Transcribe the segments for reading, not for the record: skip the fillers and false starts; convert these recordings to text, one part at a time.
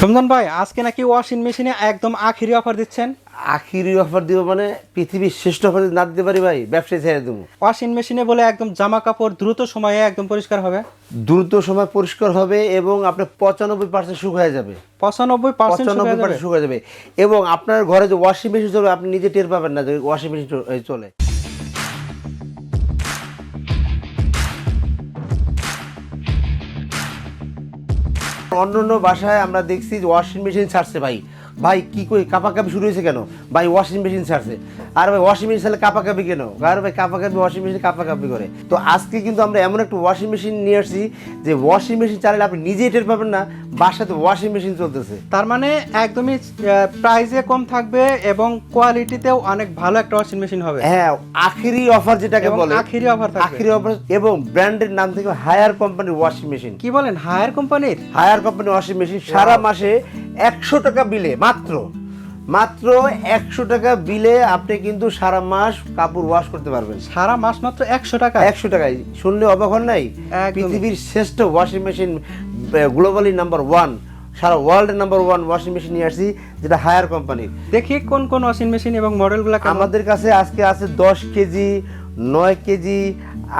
রমজান ভাই আজকে নাকি ওয়াশিং মেশিনে একদম আখেরি অফার দিচ্ছেন। আখিরি অফার দিব মানে পৃথিবীর শ্রেষ্ঠ অফার না দিতে পারি ভাই, ব্যবসায় ছেড়ে দেবো। ওয়াশিং মেশিনে বলে একদম জামা কাপড় দ্রুত সময়ে একদম পরিষ্কার হবে, দ্রুত সময় পরিষ্কার হবে এবং আপনার 95% শুকায় যাবে, 95% শুকায় যাবে। এবং আপনার ঘরে যে ওয়াশিং মেশিন চলবে আপনি নিজে টের পাবেন না যে ওয়াশিং মেশিন চলে। অন্য বাসায় আমরা দেখছি যে ওয়াশিং মেশিন ছাড়ছে, ভাই ভাই কি কই কাপাকাপি শুরু হয়েছে কেন, ভাই ওয়াশিং মেশিন ছাড়ছে। আর ভাই ওয়াশিং মেশিন ছাড়লে কাপাকাপি কেন, আর ভাই কাপাকাপি ওয়াশিং মেশিন কাপাকাপি করে। তো আজকে কিন্তু আমরা এমন একটা ওয়াশিং মেশিন নিয়ে আসছি যে ওয়াশিং মেশিন চালালে আপনি নিজেই টের পাবেন না বাসাতে ওয়াশিং মেশিন চলতেছে। তার মানে একদমই প্রাইসে কম থাকবে এবং কোয়ালিটিতেও অনেক ভালো একটা ওয়াশিং মেশিন হবে। হ্যাঁ, আখেরি অফার যেটাকে বলে, আখেরি অফার থাকবে, আখেরি অফার। এবং ব্র্যান্ডের নাম থেকে হায়ার কোম্পানির ওয়াশিং মেশিন। কি বলেন, হায়ার কোম্পানির? হায়ার কোম্পানির ওয়াশিং মেশিন সারা মাসে 100 টাকা বিলে, মাত্র 100 টাকা বিলে আপনি কিন্তু সারা মাস কাপড় ওয়াশ করতে পারবেন। সারা মাস মাত্র 100 টাকা? 100 টাকায় শুনলে অবাক হন নাই? পৃথিবীর শ্রেষ্ঠ ওয়াশিং মেশিন, গ্লোবালি নাম্বার 1, সারা ওয়ার্ল্ডের নাম্বার 1 ওয়াশিং মেশিন নিয়ে আসছি, যেটা হায়ার কোম্পানির। দেখি কোন কোন ওয়াশিং মেশিন এবং মডেলগুলো আমাদের কাছে আজকে আছে 10 কেজি, 9 কেজি,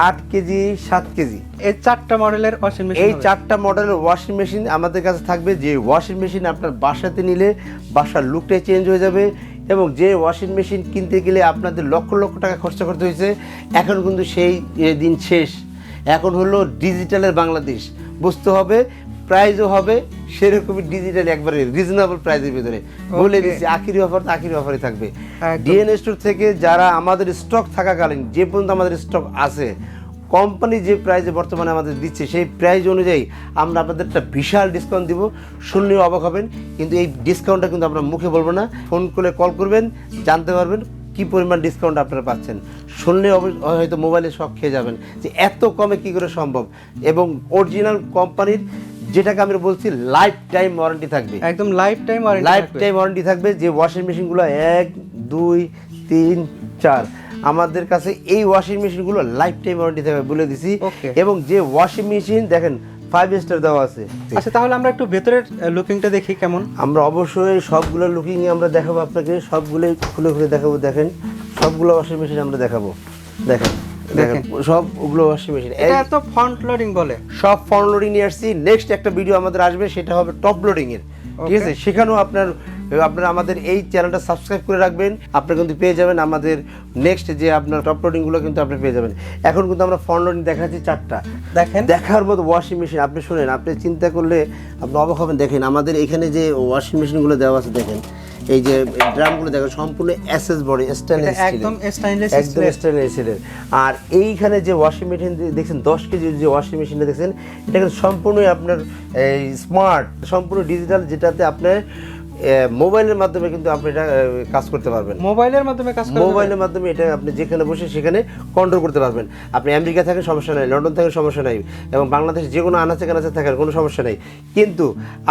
8 কেজি, 7 কেজি। এই 4টা মডেলের ওয়াশিং মেশিন, এই 4টা মডেলের ওয়াশিং মেশিন আমাদের কাছে থাকবে। যে ওয়াশিং মেশিন আপনার বাসাতে নিলে বাসার লুকটাই চেঞ্জ হয়ে যাবে। এবং যে ওয়াশিং মেশিন কিনতে গেলে আপনাদের লক্ষ লক্ষ টাকা খরচা করতে হয়েছে, এখন কিন্তু সেই দিন শেষ। এখন হলো ডিজিটালের বাংলাদেশ, বুঝতে হবে। প্রাইসও হবে সেরকমই ডিজিটাল, একবারে রিজনেবল প্রাইসের ভিতরে বলে দিচ্ছি। আখেরি অফার তো আখেরি অফারই থাকবে। ডিএনএ স্টোর থেকে যারা আমাদের স্টক থাকাকালীন যে পর্যন্ত আমাদের স্টক আছে, কোম্পানি যে প্রাইসে বর্তমানে আমাদের দিচ্ছে সেই প্রাইস অনুযায়ী আমরা আপনাদের একটা বিশাল ডিসকাউন্ট দিব। শুনলেও অবাক হবেন, কিন্তু এই ডিসকাউন্টটা কিন্তু আমরা মুখে বলবো না। ফোন করে কল করবেন, জানতে পারবেন কি পরিমাণ ডিসকাউন্ট আপনারা পাচ্ছেন। শুনলে হয়তো মোবাইলে শক খেয়ে যাবেন যে এত কমে কি করে সম্ভব। এবং অরিজিনাল কোম্পানির, যেটাকে আমি বলছি লাইফ টাইম ওয়ারেন্টি থাকবে, একদম লাইফ টাইম ওয়ারেন্টি থাকবে। যে ওয়াশিং মেশিনগুলো 1, 2, 3, 4 আমাদের কাছে এই ওয়াশিং মেশিনগুলো লাইফ টাইম ওয়ারেন্টি থাকবে বলে দিছি। এবং যে ওয়াশিং মেশিন দেখেন 5 স্টার দেওয়া আছে। আচ্ছা, তাহলে আমরা একটু ভেতরের লুকিংটা দেখি কেমন। আমরা অবশ্যই সবগুলো লুকিং আমরা দেখাবো আপনাকে, সবগুলোই খুলে খুলে দেখাবো। দেখেন সবগুলো ওয়াশিং মেশিন আমরা দেখাবো। দেখেন সবগুলো ওয়াশিং মেশিন। এটা তো ফ্রন্ট লোডিং বলে, সব ফ্রন্ট লোডিং নিয়ে আসছি। নেক্সট একটা ভিডিও আমাদের আসবে, সেটা হবে টপ লোডিং এর, ঠিক আছে? সেখানেও আপনারা আমাদের এই চ্যানেলটা সাবস্ক্রাইব করে রাখবেন, আপনি কিন্তু পেয়ে যাবেন আমাদের নেক্সট যে আপনার টপ লোডিং গুলো কিন্তু আপনি পেয়ে যাবেন। এখন কিন্তু আমরা ফ্রন্ট লোডিং দেখাচ্ছি 4টা। দেখেন দেখার মতো ওয়াশিং মেশিন। আপনি শুনেন, আপনি চিন্তা করলে আপনি অবাক হবেন। দেখেন আমাদের এখানে যে ওয়াশিং মেশিনগুলো দেওয়া আছে, দেখেন এই যে ড্রামগুলো দেখেন সম্পূর্ণ এসএস বডি, একদম স্টেইনলেস স্টিলের। আর এইখানে যে ওয়াশিং মেশিন দেখছেন 10 কেজি যে ওয়াশিং মেশিনটা দেখছেন, এটা কিন্তু সম্পূর্ণই আপনার স্মার্ট, সম্পূর্ণ ডিজিটাল, যেটাতে আপনার মোবাইলের মাধ্যমে কিন্তু আপনি এটা কাজ করতে পারবেন। মোবাইলের মাধ্যমে এটা আপনি যেখানে বসে সেখানে কন্ট্রোল করতে পারবেন। আপনি আমেরিকা থাকেন সমস্যা নাই, লন্ডন থাকেন সমস্যা নাই, এবং বাংলাদেশ যে কোনো আনাচে কানাচে থাকেন কোনো সমস্যা নাই। কিন্তু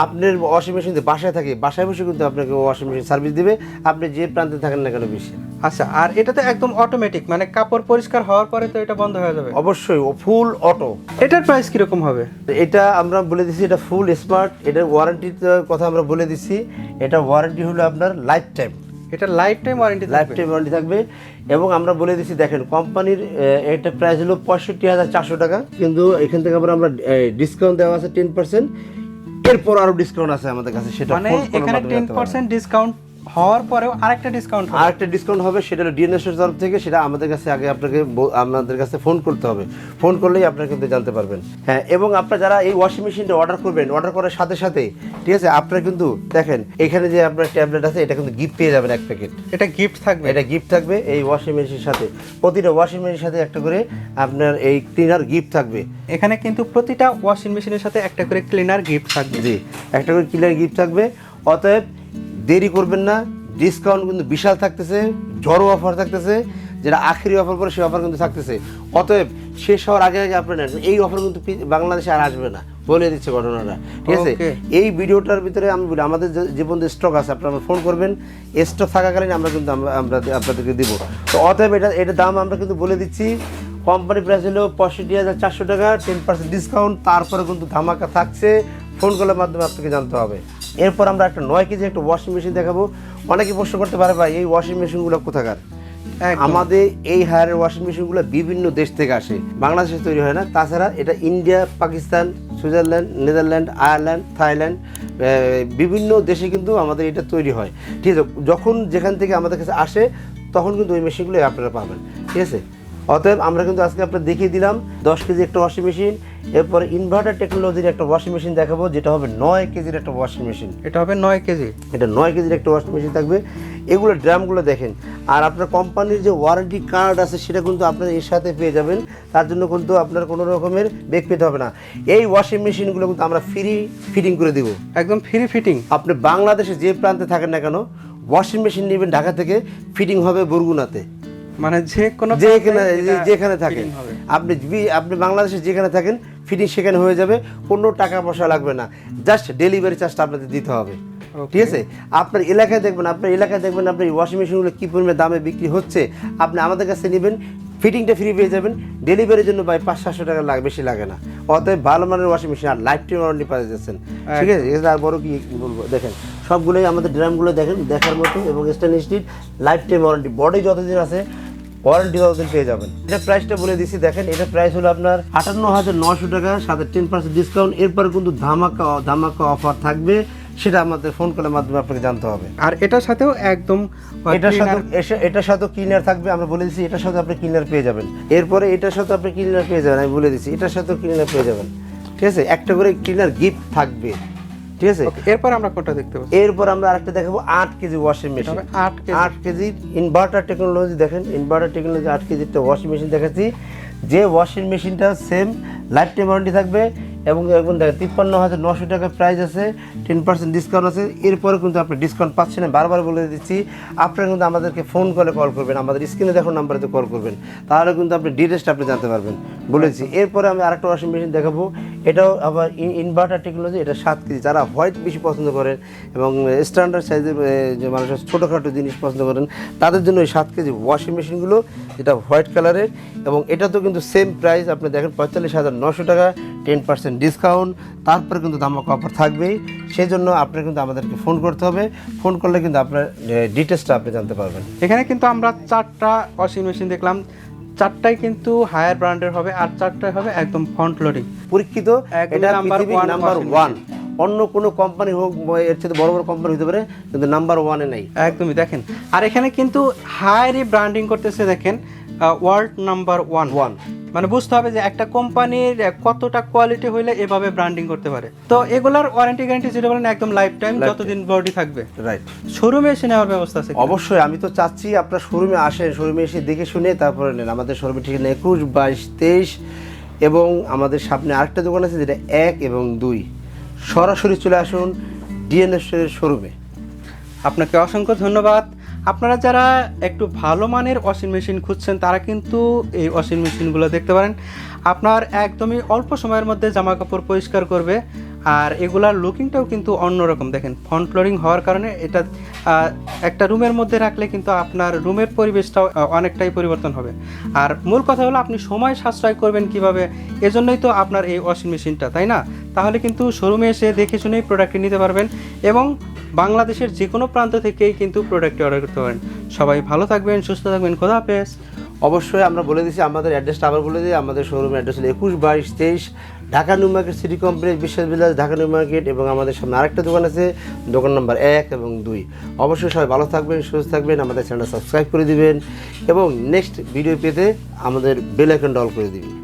আপনার ওয়াশিং মেশিন বাসায় থাকে, বাসায় বসে কিন্তু আপনাকে ওয়াশিং মেশিন সার্ভিস দিবে, আপনি যে প্রান্তে থাকেন না কেন বেশি। আচ্ছা, আর এটা তো একদম অটোমেটিক, মানে কাপড় পরিষ্কার হওয়ার পরে তো এটা বন্ধ হয়ে যাবে? অবশ্যই ফুল অটো। এটার প্রাইস কিরকম হবে? এটা আমরা বলে দিচ্ছি, এটা ফুল স্মার্ট। এটার ওয়ারেন্টির কথা আমরা বলে দিচ্ছি। এটা ওয়ারেন্টি হলো আপনার লাইফ টাইম, এটা লাইফ টাইম ওয়ারেন্টি থাকবে। এবং আমরা বলে দিচ্ছি, দেখেন কোম্পানির এটা প্রাইস হলো 65,400 টাকা, কিন্তু এখান থেকে আমরা ডিসকাউন্ট দেওয়া আছে 10%। এরপর আরো ডিসকাউন্ট আছে আমাদের কাছে, সেটা মানে এখানে 10% ডিসকাউন্ট হওয়ার পরেও আরেকটা ডিসকাউন্ট হবে। সেটা হলো ডিএনএস এর তরফ থেকে। সেটা আমাদের কাছে আগে আমাদের কাছে ফোন করতে হবে, ফোন করলেই আপনারা কিন্তু জানতে পারবেন। হ্যাঁ, এবং আপনারা যারা এই ওয়াশিং মেশিনটা অর্ডার করবেন, অর্ডার করার সাথে সাথে, ঠিক আছে, আপনারা কিন্তু দেখেন এখানে যে আপনার ট্যাবলেট আছে, এটা কিন্তু গিফট পেয়ে যাবেন 1 প্যাকেট। এটা গিফট থাকবে এই ওয়াশিং মেশিনের সাথে। প্রতিটা ওয়াশিং মেশিনের সাথে একটা করে আপনার এই ক্লিনার গিফট থাকবে। এখানে কিন্তু প্রতিটা ওয়াশিং মেশিনের সাথে একটা করে ক্লিনার গিফট থাকবে। জি, একটা করে ক্লিনার গিফট থাকবে। অতএব দেরি করবেন না, ডিসকাউন্ট কিন্তু বিশাল থাকতেছে, ঝড়ো অফার থাকতেছে, যেটা আখেরি অফার করে সেই অফার কিন্তু থাকতেছে। অতএব শেষ হওয়ার আগে আগে আপনার এই অফার কিন্তু বাংলাদেশে আর আসবে না, বলে দিচ্ছে ঘটনাটা, ঠিক আছে? এই ভিডিওটার ভিতরে আমি বলি, আমাদের যে পর্যন্ত স্টক আছে আপনারা ফোন করবেন, স্টক থাকাকালীন আমরা কিন্তু আমরা আপনাদেরকে দিব। তো অতএব এটা দাম আমরা কিন্তু বলে দিচ্ছি। কোম্পানি প্রাইস হলো 65,400 টাকা, 10% ডিসকাউন্ট। তারপরে কিন্তু ধামাকা থাকছে, ফোন কলের মাধ্যমে আপনাকে জানতে হবে। এরপর আমরা একটা 9 কেজি একটা ওয়াশিং মেশিন দেখাবো। অনেকে প্রশ্ন করতে পারে ভাই এই ওয়াশিং মেশিনগুলো কোথাকার? আমাদের এই হায়ারের ওয়াশিং মেশিনগুলো বিভিন্ন দেশ থেকে আসে, বাংলাদেশে তৈরি হয় না। তাছাড়া এটা India, Pakistan, Switzerland, Netherland, Ireland, Thailand, বিভিন্ন দেশে কিন্তু আমাদের এটা তৈরি হয়। ঠিক আছে, যখন যেখান থেকে আমাদের কাছে আসে তখন কিন্তু ওই মেশিনগুলো আপনারা পাবেন। ঠিক আছে, অতএব আমরা কিন্তু আজকে আপনার দেখিয়ে দিলাম 10 কেজি একটা ওয়াশিং মেশিন। এরপরে ইনভার্টার টেকনোলজির একটা ওয়াশিং মেশিন দেখাবো, যেটা হবে 9 কেজির একটা ওয়াশিং মেশিন। এটা হবে 9 কেজি, এটা 9 কেজির একটা ওয়াশিং মেশিন থাকবে। এগুলো ড্রামগুলো দেখেন, আর আপনার কোম্পানির যে ওয়ারেন্টি কার্ড আছে সেটা কিন্তু আপনার এর সাথে পেয়ে যাবেন। তার জন্য কিন্তু আপনার কোনো রকমের বেগ পেতে হবে না। এই ওয়াশিং মেশিনগুলো কিন্তু আমরা ফ্রি ফিটিং করে দেবো, একদম ফ্রি ফিটিং। আপনি বাংলাদেশে যে প্রান্তে থাকেন না কেন, ওয়াশিং মেশিন নেবেন ঢাকা থেকে, ফিটিং হবে বরগুনাতে, মানে যেখানে থাকেন আপনি বাংলাদেশে যেখানে থাকেন ফিটিং সেখানে হয়ে যাবে, কোনো টাকা পয়সা লাগবে না, জাস্ট ডেলিভারি চার্জটা আপনাদের দিতে হবে। ঠিক আছে, আপনার এলাকায় দেখবেন আপনার ওয়াশিং মেশিনগুলো কী পরিমাণে দামে বিক্রি হচ্ছে, আপনি আমাদের কাছে নেবেন, ফিটিংটা ফ্রি পেয়ে যাবেন, ডেলিভারির জন্য ভাই 500-700 টাকা বেশি লাগে না। অতএব ভালো মানের ওয়াশিং মেশিন আর লাইফ টাইম ওয়ারেন্টি পাওয়া যাচ্ছেন। ঠিক আছে, এটা আর বড় কি বলবো, দেখেন সবগুলোই আমাদের ড্রামগুলো দেখেন দেখার মতো, এবং stainless steel, life time warranty, body যতদিন আছে ওয়ারেন্টি ততদিন পেয়ে যাবেন। এটা প্রাইসটা বলে দিচ্ছি, দেখেন এটা প্রাইস হলো আপনার 58,900 টাকা, সাথে 10% ডিসকাউন্ট। এরপর কিন্তু ধামাকা অফার থাকবে, সেটা আমাদের ফোন কলের মাধ্যমে আপনাকে জানতে হবে। আর এটার সাথেও একদম এটার সাথেও ক্লিনার থাকবে, আমরা বলে দিচ্ছি এটার সাথে আপনি ক্লিনার পেয়ে যাবেন। এরপরে এটার সাথে আপনি ক্লিনার পেয়ে যাবেন, আমি বলে দিচ্ছি এটার সাথেও ক্লিনার পেয়ে যাবেন। ঠিক আছে, একটা করে ক্লিনার গিফট থাকবে। ঠিক আছে, এরপর আমরা কোনটা দেখতে পাবো? এরপর আমরা আরেকটা দেখাবো 8 KG washing machine. 8 KG inverter technology, দেখেন ইনভার্টার টেকনোলজি 8 কেজি একটা ওয়াশিং মেশিন দেখাচ্ছি, যে ওয়াশিং মেশিনটা সেম লাইফ টাইম ওয়ারেন্টি থাকবে, এবং দেখেন 53,900 টাকা প্রাইস আছে, 10% ডিসকাউন্ট আছে। এরপরে কিন্তু আপনি ডিসকাউন্ট পাচ্ছেন না, বারবার বলে দিচ্ছি, আপনারা কিন্তু আমাদেরকে ফোন কল করবেন, আমাদের স্ক্রিনে দেখুন নাম্বারেতে কল করবেন, তাহলে কিন্তু আপনি ডিটেলসটা আপনি জানতে পারবেন, বলেছি। এরপরে আমি আরেকটা ওয়াশিং মেশিন দেখাবো, এটাও আবার ইনভার্টার টেকনোলজি, এটা 7 কেজি। যারা হোয়াইট বেশি পছন্দ করেন এবং স্ট্যান্ডার্ড সাইজের যে মানুষের ছোটোখাটো জিনিস পছন্দ করেন, তাদের জন্য এই 7 কেজি ওয়াশিং মেশিনগুলো, যেটা হোয়াইট কালারের, এবং এটা তো কিন্তু সেম প্রাইস, আপনি দেখেন 45,900 টাকা, 10% ডিসকাউন্ট, তারপরে কিন্তু ধামাকা অফার থাকবেই। সেই জন্য আপনার কিন্তু আমাদেরকে ফোন করতে হবে, ফোন করলে কিন্তু আপনার ডিটেলসটা আপনি জানতে পারবেন। এখানে কিন্তু আমরা 4টা ওয়াশিং মেশিন দেখলাম, 4টাই কিন্তু হায়ার ব্র্যান্ডের হবে, আর 4টাই হবে একদম ফ্রন্ট লোডিং পরীক্ষিত, এটা পৃথিবীর নাম্বার 1। অন্য কোনো কোম্পানি হোক, এর চেয়ে বড় বড় কোম্পানি হতে পারে, কিন্তু নাম্বার 1-এ নেই। একদমই দেখেন, আর এখানে কিন্তু হায়ারই ব্র্যান্ডিং করতেছে, দেখেন ওয়ার্ল্ড নাম্বার 1। মানে বুঝতে হবে যে একটা কোম্পানির কতটা কোয়ালিটি হইলে এভাবে ব্র্যান্ডিং করতে পারে। তো এগুলার ওয়ারেন্টি গ্যারান্টি যেটা বলেন একদম লাইফ টাইম, যতদিন বডি থাকবে। রাইট, শোরুমে এসে নেওয়ার ব্যবস্থা আছে? অবশ্যই, আমি তো চাচ্ছি আপনার শোরুমে আসেন, শোরুমে এসে দেখে শুনে তারপরে নেন। আমাদের শোরুমে ঠিকানা 21, 22, 23, এবং আমাদের সামনে আরেকটা দোকান আছে যেটা 1 এবং 2। সরাসরি চলে আসুন ডিএনএস-এর শোরুমে। আপনাকে অসংখ্য ধন্যবাদ। আপনারা যারা একটু ভালো মানের ওয়াশিং মেশিন খুঁজছেন, তারা কিন্তু এই ওয়াশিং মেশিনগুলো দেখতে পারেন। আপনার একদমই অল্প সময়ের মধ্যে জামা কাপড় পরিষ্কার করবে, আর এগুলার লুকিংটাও কিন্তু অন্যরকম। দেখেন ফ্রন্ট লোডিং হওয়ার কারণে এটা একটা রুমের মধ্যে রাখলে কিন্তু আপনার রুমের পরিবেশটাও অনেকটাই পরিবর্তন হবে। আর মূল কথা হলো আপনি সময় সাশ্রয় করবেন কিভাবে, এজন্যই তো আপনার এই ওয়াশিং মেশিনটা, তাই না? তাহলে কিন্তু শোরুমে এসে দেখে শুনেই প্রোডাক্টটি নিতে পারবেন, এবং বাংলাদেশের যে কোনো প্রান্ত থেকেই কিন্তু প্রোডাক্টটি অর্ডার করতে পারেন। সবাই ভালো থাকবেন, সুস্থ থাকবেন, খোদা হাফেজ। অবশ্যই আমরা বলে দিচ্ছি আমাদের অ্যাড্রেসটা, আবার বলে দিই, আমাদের শোরুমের অ্যাড্রেস হলো 21, 22, 23, Dhaka new market city complex, বিশ্বাস ভিলাস, ঢাকা নিউ মার্কেট। এবং আমাদের সামনে আরেকটা দোকান আছে, দোকান নাম্বার 1 এবং 2। অবশ্যই সবাই ভালো থাকবেন, সুস্থ থাকবেন, আমাদের চ্যানেলটা সাবস্ক্রাইব করে দিবেন, এবং নেক্সট ভিডিও পেতে আমাদের বেল আইকনটা অল করে দিবেন।